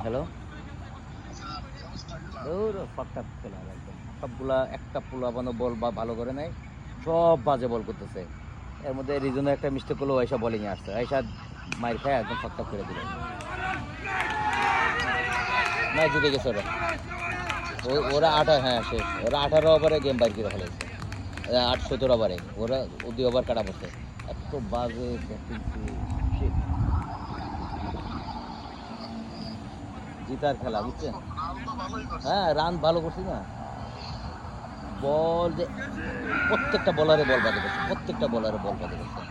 Hello. ধুর ফাঁকটা খেলা একদম। সবগুলা একটা পোলাপানও বল বা ভালো করে নাই। সব বাজে বল করতেছে। এর মধ্যে রিজনে একটা মিস্টেক করলো আইসা বোলিংয়ে আসছে। আইসা মাইর খায় একদম ফাঁকটা করে দিল। না জিতে গেছে ওরা। ওরা হ্যাঁ শেষ। ওরা 18 ওভারে গেম বাইর করে ফেলেছে। 8-17 ওভারে। ওরা 2 ওভার কাটা পড়ছে। এত বাজে ব্যাটিং জিতার খেলা বুঝছেন? হ্যাঁ রান ভালো করছি না। বল যে প্রত্যেকটা বলারে বল বাজে করছে। প্রত্যেকটা বলারে বল বাজে করছে।